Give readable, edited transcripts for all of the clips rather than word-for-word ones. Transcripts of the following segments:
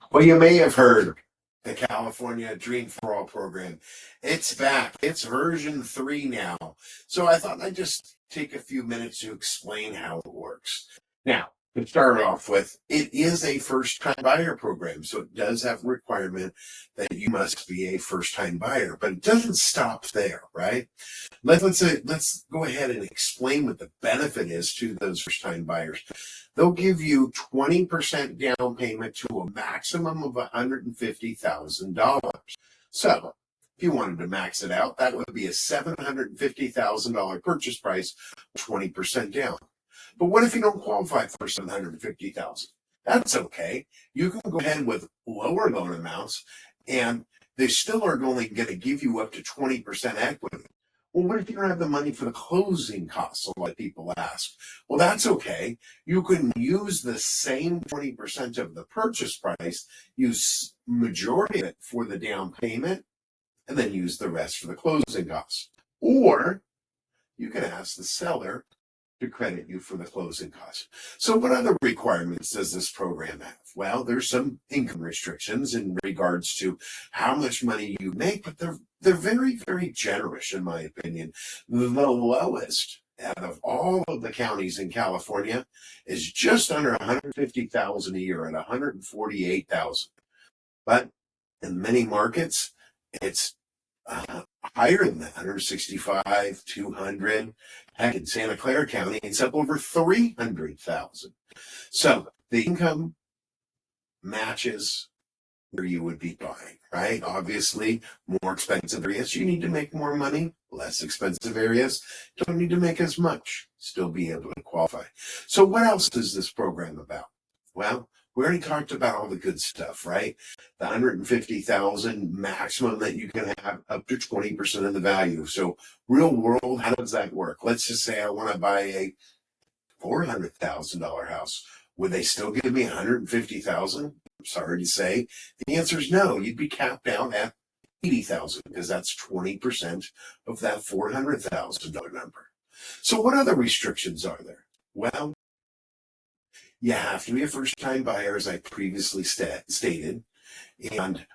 Well, you may have heard the California Dream for All program. It's back. It's version 3 now. So I thought I'd just take a few minutes to explain how it works. Now, to start off with, it is a first-time buyer program, so it does have a requirement that you must be a first-time buyer, but it doesn't stop there, right? Let's go ahead and explain what the benefit is to those first-time buyers. They'll give you 20% down payment to a maximum of $150,000. So if you wanted to max it out, that would be a $750,000 purchase price, 20% down. But what if you don't qualify for $750,000? That's okay. You can go ahead with lower loan amounts, and they still are only going to give you up to 20% equity. Well, what if you don't have the money for the closing costs? A lot of people ask. Well, that's okay. You can use the same 20% of the purchase price, use majority of it for the down payment, and then use the rest for the closing costs. Or you can ask the seller to credit you for the closing costs. So what other requirements does this program have? Well, there's some income restrictions in regards to how much money you make, but they're very, very generous, in my opinion. The lowest out of all of the counties in California is just under $150,000 a year at $148,000. But in many markets, it's higher than that, 165, 200. Heck, in Santa Clara County, it's up over 300,000. So the income matches where you would be buying, right? Obviously, more expensive areas, you need to make more money. Less expensive areas, don't need to make as much, still be able to qualify. So what else is this program about? Well, we already talked about all the good stuff, right? The 150,000 maximum that you can have, up to 20% of the value. So real world, how does that work? Let's just say I want to buy a $400,000 house. Would they still give me 150,000? I'm sorry to say, the answer is no. You'd be capped out at 80,000 because that's 20% of that $400,000 number. So what other restrictions are there? Well, you have to be a first-time buyer, as I previously stated, and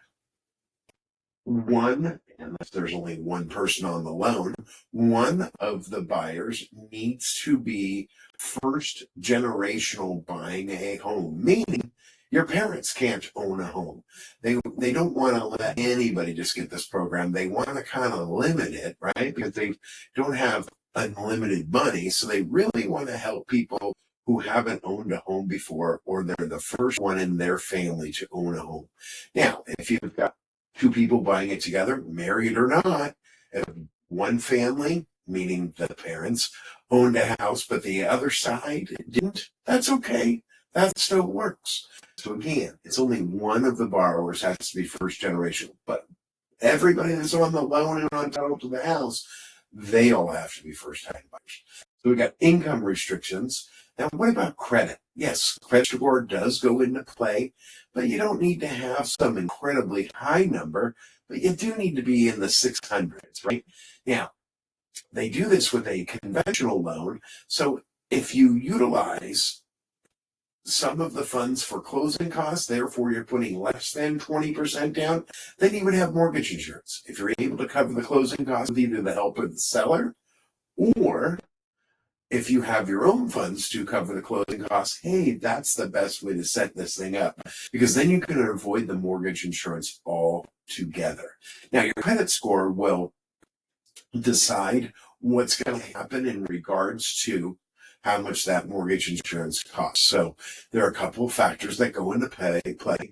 unless there's only one person on the loan, one of the buyers needs to be first generational buying a home, meaning your parents can't own a home. They don't want to let anybody just get this program. They want to kind of limit it, right? Because they don't have unlimited money. So they really want to help people who haven't owned a home before, or they're the first one in their family to own a home. Now, if you've got two people buying it together, married or not, if one family, meaning the parents, owned a house, but the other side didn't, that's okay. That still works. So again, it's only one of the borrowers has to be first generation, but everybody that's on the loan and on title to the house, they all have to be first time buyers. So we got income restrictions. Now, what about credit? Yes, credit score does go into play, but you don't need to have some incredibly high number, but you do need to be in the 600s, right? Now, they do this with a conventional loan. So if you utilize some of the funds for closing costs, therefore you're putting less than 20% down, then you would have mortgage insurance. If you're able to cover the closing costs with either the help of the seller, or if you have your own funds to cover the closing costs, hey, that's the best way to set this thing up, because then you can avoid the mortgage insurance altogether. Now, your credit score will decide what's going to happen in regards to how much that mortgage insurance costs. So there are a couple of factors that go into play.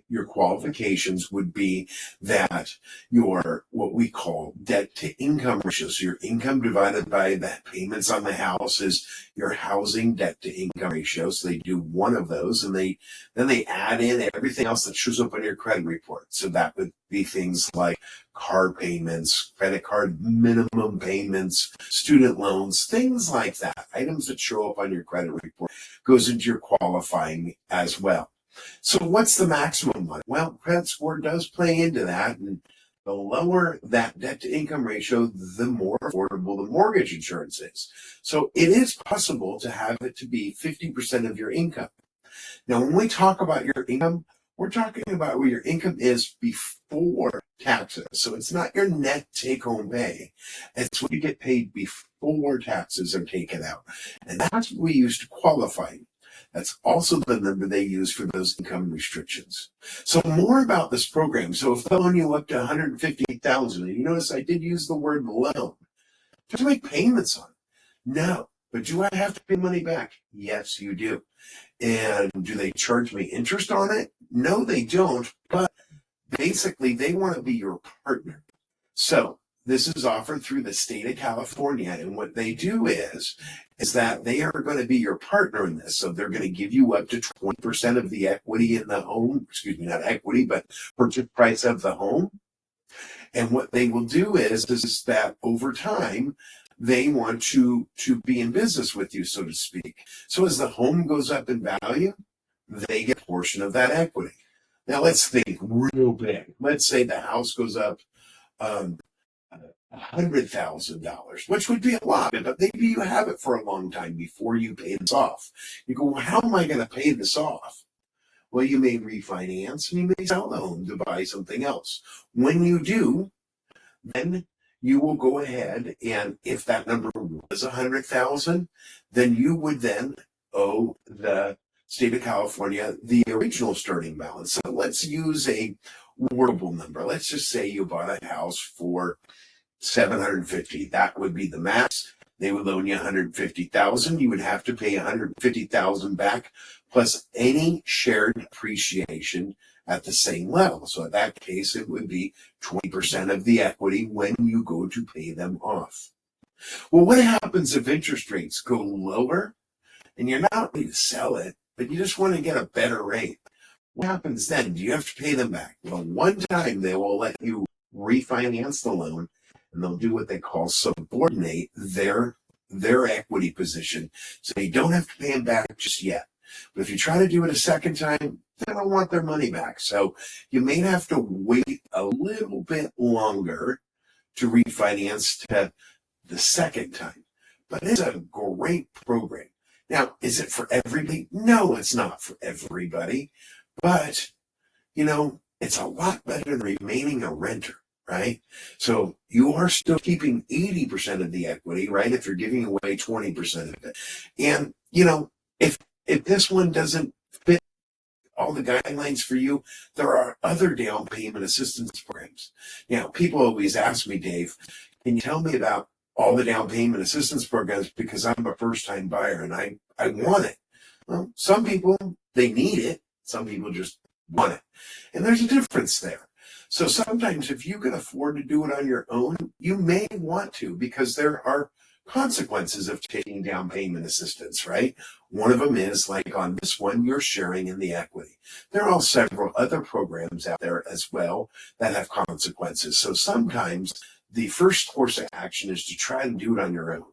Your qualifications would be that your, what we call debt to income ratio. So your income divided by the payments on the house is your housing debt to income ratio. So they do one of those, and then they add in everything else that shows up on your credit report. So that would be things like car payments, credit card minimum payments, student loans, things like that. Items that show up on your credit report goes into your qualifying as well. So what's the maximum one? Well, credit score does play into that, and the lower that debt to income ratio, the more affordable the mortgage insurance is. So it is possible to have it to be 50% of your income. Now, when we talk about your income, We're talking about where your income is before taxes. So it's not your net take-home pay. It's what you get paid before taxes are taken out. And that's what we use to qualify. That's also the number they use for those income restrictions. So more about this program. So if they loan you up to $150,000, and you notice I did use the word loan, to make payments on it? No. But do I have to pay money back? Yes, you do. And do they charge me interest on it? No, they don't. But basically, they want to be your partner. So this is offered through the state of California. And what they do is that they are going to be your partner in this. So they're going to give you up to 20% of the equity in the home, excuse me, not equity, but purchase price of the home. And what they will do is that over time, they want to be in business with you, so to speak. So as the home goes up in value, they get a portion of that equity. Now let's think real big. Let's say the house goes up $100,000, which would be a lot, but maybe you have it for a long time before you pay this off. You go, well, how am I going to pay this off? Well, you may refinance and you may sell the home to buy something else. When you do, then you will go ahead, and if that number was 100,000, then you would then owe the state of California the original starting balance. So let's use a workable number. Let's just say you bought a house for 750. That would be the max. They would loan you 150,000. You would have to pay 150,000 back plus any shared appreciation at the same level. So in that case, it would be 20% of the equity when you go to pay them off. Well, what happens if interest rates go lower and you're not ready to sell it, but you just want to get a better rate? What happens then? Do you have to pay them back? Well, one time they will let you refinance the loan, and they'll do what they call subordinate their equity position. So you don't have to pay them back just yet. But if you try to do it a second time, they don't want their money back. So you may have to wait a little bit longer to refinance to the second time. But it's a great program. Now, is it for everybody? No, it's not for everybody. But, it's a lot better than remaining a renter, right? So you are still keeping 80% of the equity, right? If you're giving away 20% of it. And, if this one doesn't fit all the guidelines for you, there are other down payment assistance programs. Now, people always ask me, Dave, can you tell me about all the down payment assistance programs, because I'm a first-time buyer and I want it. Well, some people, they need it. Some people just want it. And there's a difference there. So sometimes if you can afford to do it on your own, you may want to, because there are consequences of taking down payment assistance, right? One of them is, like on this one, you're sharing in the equity. There are several other programs out there as well that have consequences. So sometimes the first course of action is to try and do it on your own.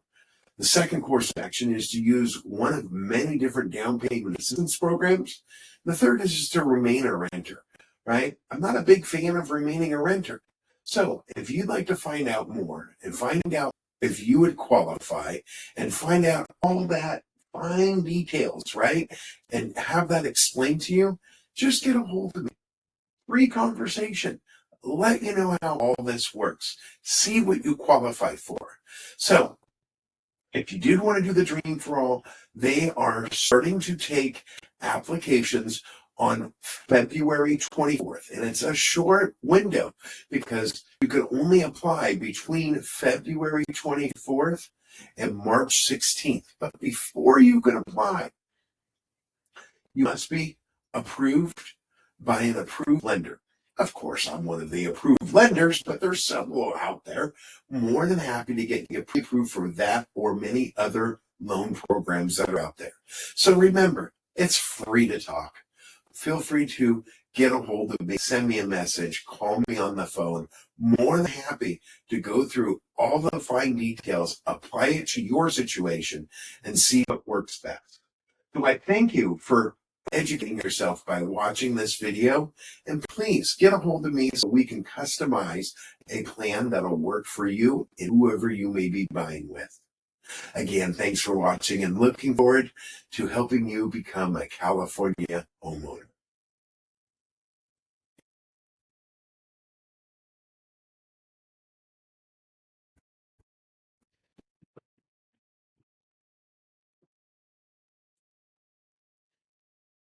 The second course of action is to use one of many different down payment assistance programs. The third is just to remain a renter, right? I'm not a big fan of remaining a renter. So if you'd like to find out more and find out if you would qualify and find out all that fine details, right? And have that explained to you, just get a hold of me. Free conversation. Let you know how all this works. See what you qualify for. So if you did want to do the Dream for All, they are starting to take applications on February 24th. And it's a short window because you can only apply between February 24th and March 16th. But before you can apply, you must be approved by an approved lender. Of course, I'm one of the approved lenders, but there's several out there. More than happy to get you approved for that or many other loan programs that are out there. So remember, it's free to talk. Feel free to get a hold of me, send me a message, call me on the phone. More than happy to go through all the fine details, apply it to your situation, and see what works best. So I thank you for educating yourself by watching this video, and please get a hold of me so we can customize a plan that'll work for you and whoever you may be buying with. Again, thanks for watching and looking forward to helping you become a California homeowner.